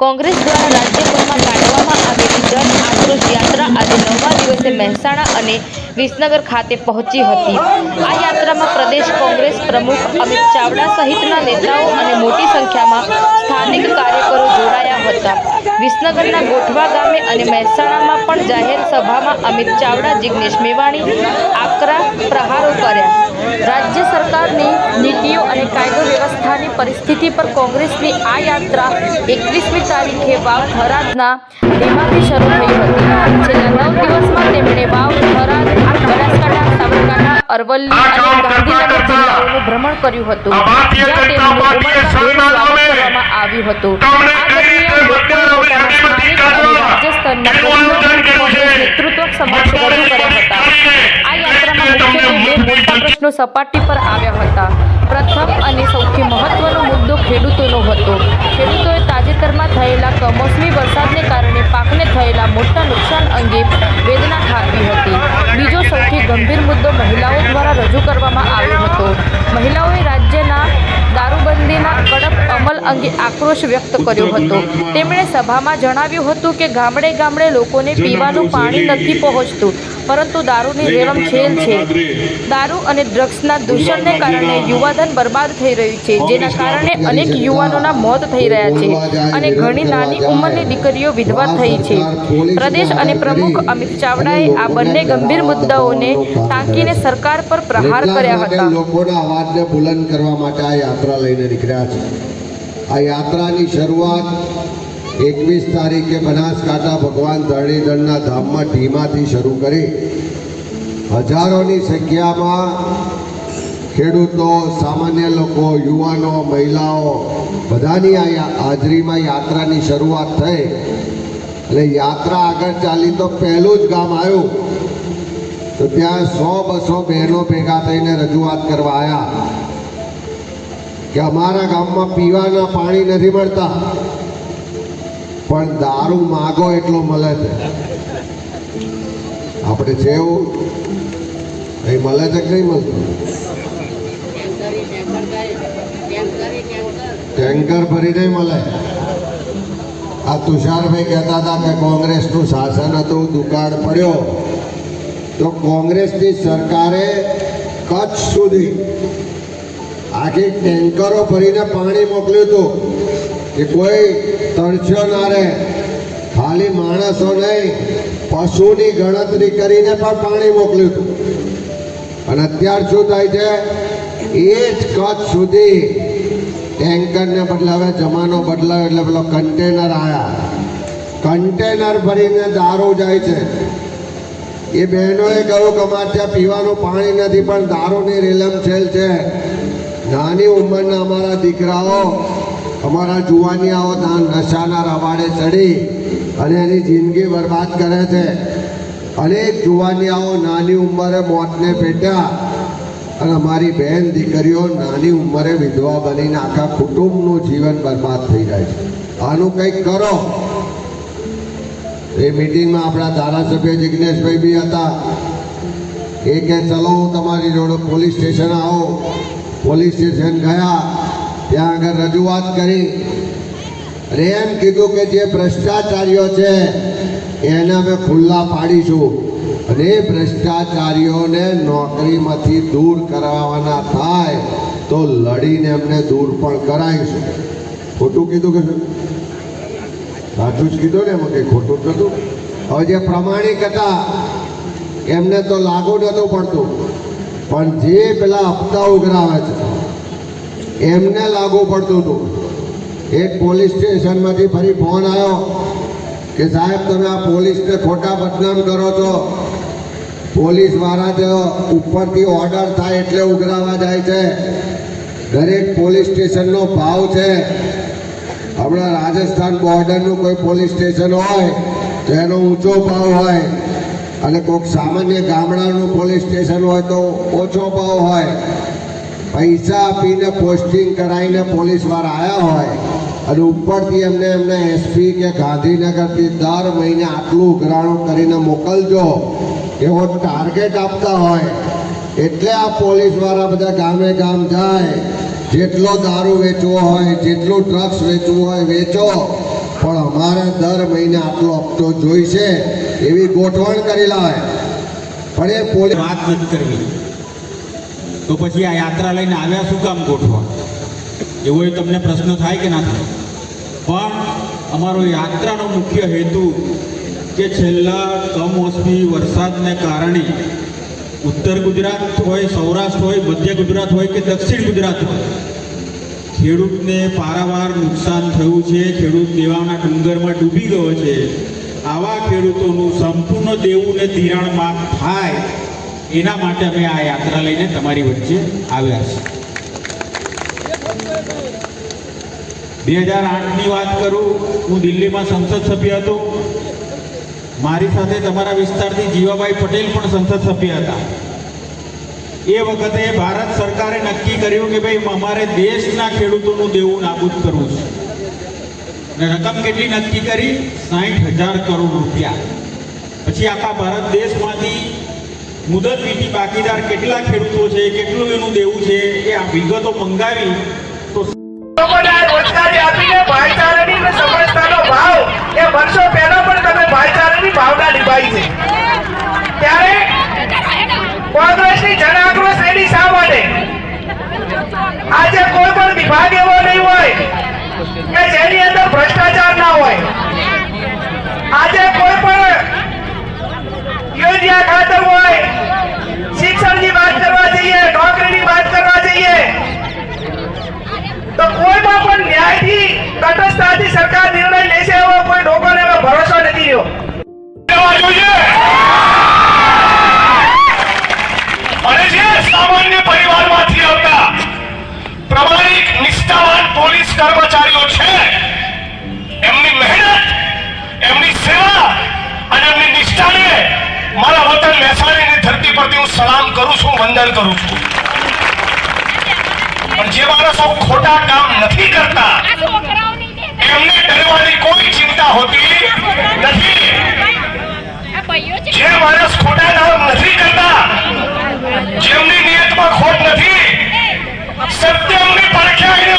કોંગ્રેસ દ્વારા રાજ્યભરમાં કાઢવામાં આવેલી જન આક્રોશ યાત્રા આજે 9મા દિવસે મહેસાણા અને વિસનગર ખાતે પહોંચી હતી। આ યાત્રામાં પ્રદેશ કોંગ્રેસ પ્રમુખ અમિત ચાવડા સહિતના નેતાઓ અને મોટી સંખ્યામાં સ્થાનિક કાર્યકરો જોડાયા હતા। વિસનગરના ગોઠવા ગામે અને મહેસાણામાં પણ જાહેર સભામાં અમિત ચાવડા જિગ્નેશ મેવાણી આકરા પ્રહારો કર્યા। રાજ્ય સરકારની નીતિઓ અને કાયદો વ્યવસ્થાની પરિસ્થિતિ પર કોંગ્રેસની આ યાત્રા 21મી તારીખે વાવ થરાદના ધીમાથી શરૂ થઈ હતી। છેલ્લા 9 દિવસમાં તેમણે વાવ, થરાદ, બનાસકાંઠા, સાબરકાંઠા, અરવલ્લી અને ગાંધીનગર જિલ્લાઓનું ભ્રમણ કર્યું હતું, જ્યાં તેમનું ઉમળકાભેર સ્વાગત કરવામાં આવ્યું હતું। આ દરમિયાન લોકોએ પોતાના સ્થાનિક અને રાજ્ય સ્તરના પ્રશ્નો કોંગ્રેસ નેતૃત્વ સમક્ષ રજૂ કર્યા હતા। આ યાત્રામાં મુખ્યત્વે 2 મોટા પ્રશ્નો સપાટી પર આવ્યા હતા। પ્રથમ અને સૌથી મહત્વનો મુદ્દો ખેડૂતોનો હતો। ખેડૂતોએ તાજેતરમાં થયેલા કમોસમી વરસાદને કારણે પાકને થયેલા મોટા નુકસાન અંગે વેદના ઠાલવી હતી। બીજો સૌથી ગંભીર મુદ્દો મહિલાઓ દ્વારા રજૂ કરવામાં આવ્યો હતો। મહિલાઓએ રાજ્યના દારૂબંધીના કડક અમલ અંગે આક્રોશ વ્યક્ત કર્યો હતો। તેમણે સભામાં જણાવ્યું હતું કે ગામડે ગામડે લોકોને પીવાનું પાણી નથી પહોંચતું, પરંતુ દારૂની રેલમછેલ છે। દારૂ અને ડ્રગ્સના દૂષણને કારણે યુવાધન બરબાદ થઈ રહ્યું છે, જેના કારણે અનેક યુવાનોના મોત થઈ રહ્યા છે અને ઘણી નાની ઉંમરની દીકરીઓ વિધવા થઈ છે। પ્રદેશ અને પ્રમુખ અમિત ચાવડાએ આ બંને ગંભીર મુદ્દાઓને ટાંકીને સરકાર પર પ્રહાર કર્યા હતા। લોકોના અવાજને બુલંદ કરવા માટે આ યાત્રા લઈને નીકળ્યા છે। આ યાત્રાની શરૂઆત 21 તારીખે બનાસકાંઠા ભગવાન ધરણીધરના ધામમાં ધીમાથી શરૂ કરી હજારોની સંખ્યામાં ખેડૂતો, સામાન્ય લોકો, યુવાનો, મહિલાઓ બધાની આ હાજરીમાં યાત્રાની શરૂઆત થઈ અને યાત્રા આગળ ચાલી તો પહેલું જ ગામ આવ્યું તો ત્યાં 100-200 બહેનો ભેગા થઈને રજૂઆત કરવા આવ્યા કે અમારા ગામમાં પીવાના પાણી નથી મળતા, પણ દારૂ માગો એટલો મળે છે। આપણે છે એવું અહીં મળે છે કે નહીં મળતું? ટેન્કર ભરીને મળે। આ તુષારભાઈ કહેતા હતા કે કોંગ્રેસનું શાસન હતું, દુકાળ પડ્યો તો કોંગ્રેસની સરકારે કચ્છ સુધી આખી ટેન્કરો ભરીને પાણી મોકલ્યું હતું કે કોઈ તરસ્યો ના રહે। ખાલી માણસો નહીં, પશુની ગણતરી કરીને પણ પાણી મોકલ્યું હતું। અને અત્યાર શું થાય છે? એ જ કચ્છ સુધી ટેન્કરને બદલે હવે જમાનો બદલાયો એટલે પેલો કન્ટેનર આવ્યા, કન્ટેનર ભરીને દારૂ જાય છે। એ બહેનોએ કહ્યું કે અમારે ત્યાં પીવાનું પાણી નથી, પણ દારૂની રેલમછેલ છે। નાની ઉંમરના અમારા દીકરાઓ, અમારા જુવાનિયાઓ નશાના રવાડે ચડી અને એની જિંદગી બરબાદ કરે છે। અનેક જુવાનિયાઓ નાની ઉંમરે મોતને પેટ્યા અને અમારી બહેન દીકરીઓ નાની ઉંમરે વિધવા બનીને આખા કુટુંબનું જીવન બરબાદ થઈ જાય છે। આનું કંઈક કરો। એ મિટિંગમાં આપણા ધારાસભ્ય જિગ્નેશભાઈ બી હતા। એ કે ચલો હું તમારી જોડે પોલીસ સ્ટેશન આવો। પોલીસ સ્ટેશન ગયા, ત્યાં આગળ રજૂઆત કરી અને એમ કીધું કે જે ભ્રષ્ટાચારીઓ છે એને અમે ખુલ્લા પાડીશું અને એ ભ્રષ્ટાચારીઓને નોકરીમાંથી દૂર કરાવવાના થાય તો લડીને એમને દૂર પણ કરાવીશું। ખોટું કીધું કે શું? સાચું જ કીધું ને, એમાં કંઈ ખોટું જ નહોતું। હવે જે પ્રમાણિક હતા એમને તો લાગુ નહોતું પડતું, પણ જે પેલા હપ્તા ઉઘરાવે છે એમને લાગુ પડતું હતું। એક પોલીસ સ્ટેશનમાંથી ફરી ફોન આવ્યો કે સાહેબ તમે આ પોલીસને ખોટા બદનામ કરો છો। પોલીસવાળા જ ઉપરથી ઓર્ડર થાય એટલે ઉઘરાવા જાય છે। દરેક પોલીસ સ્ટેશનનો ભાવ છે। હમણાં રાજસ્થાન બોર્ડરનું કોઈ પોલીસ સ્ટેશન હોય તો એનો ઊંચો ભાવ હોય અને કોઈક સામાન્ય ગામડાનું પોલીસ સ્ટેશન હોય તો ઓછો ભાવ હોય। પૈસા આપીને પોસ્ટિંગ કરાવીને પોલીસવાળા આવ્યા હોય અને ઉપરથી એમને એસપી કે ગાંધીનગરથી દર મહિને આટલું ઉઘરાણું કરીને મોકલજો એવો ટાર્ગેટ આપતા હોય એટલે આ પોલીસવાળા બધા ગામે ગામ જાય। જેટલો દારૂ વેચવો હોય, જેટલું ડ્રગ્સ વેચવું હોય વેચો, પણ અમારે દર મહિને આટલો હપ્તો જોઈશે એવી ગોઠવણ કરી લાવે. પણ એ પોલીસ વાત નથી કરવી તો પછી આ યાત્રા લઈને આવ્યા શું કામ ગોઠવા? એવો તમને પ્રશ્ન થાય કે ના થાય? પણ અમારો યાત્રાનો મુખ્ય હેતુ કે છેલ્લા કમોસમી વરસાદને કારણે ઉત્તર ગુજરાત હોય, સૌરાષ્ટ્ર હોય, મધ્ય ગુજરાત હોય કે દક્ષિણ ગુજરાત હોય, ખેડૂતને પારાવાર નુકસાન થયું છે. ખેડૂત દેવાના ડુંગરમાં ડૂબી ગયો છે. આવા ખેડૂતોનું સંપૂર્ણ દેવું ને ધિરાણ માફ થાય એના માટે અમે આ યાત્રા લઈને તમારી વચ્ચે આવ્યા છીએ. 2008ની વાત કરું, હું દિલ્હીમાં સંસદ સભ્ય હતો. મારી સાથે તમારા વિસ્તારથી જીવાભાઈ પટેલ પણ સંસદ સભ્ય હતા. એ વખતે ભારત સરકારે નક્કી કર્યું કે ભાઈ અમારે દેશના ખેડૂતોનું દેવું નાબૂદ કરવું છે. અને રકમ કેટલી નક્કી કરી? 60,000 કરોડ રૂપિયા. પછી આખા ભારત દેશમાંથી મુદત વીટી બાકીદાર કેટલા ખેડૂતો છે, કેટલું એનું દેવું છે, એ આ વિગતો મંગાવી તો રોજગારી આપીને ભાઈચારાની અને સમરસતાનો ભાવ એ વર્ષો પહેલા પણ તમે ભાઈચારાની ભાવના નિભાવી છે. ત્યારે કોંગ્રેસની જન આક્રોશ રેલી શા માટે? આજે કોઈ પણ વિભાગ એવો નહીં હોય કે જેની અંદર ભ્રષ્ટાચાર ના હોય. આજે કોઈ પણ યોજના ખાતર હોય, શિક્ષણની વાત કરવા જઈએ, નોકરીની વાત કરવા જઈએ તો કોઈમાં પણ ન્યાયથી તટસ્થતાથી સરકાર નિર્ણય લેશે એવો કોઈ લોકોને એવો ભરોસો નથી રહ્યો. અને જે સામાન્ય પરિવારમાંથી આવતા પ્રમાણિક નિષ્ઠાવાન પોલીસ કર્મચારીઓ છે, એમની મહેનત, એમની સેવા અને એમની નિષ્ઠાને મારા વતન મહેસાણાની ધરતી પરથી હું સલામ કરું છું, વંદન કરું છું. પણ જે માણસો ખોટા કામ નથી કરતા એમને ડરવાની કોઈ ચિંતા હોતી નથી. જે માણસ ખોટા કામ નથી કરતા, જેમની નિયતમાં ખોટ નથી, સત્યમની પડખે આવીને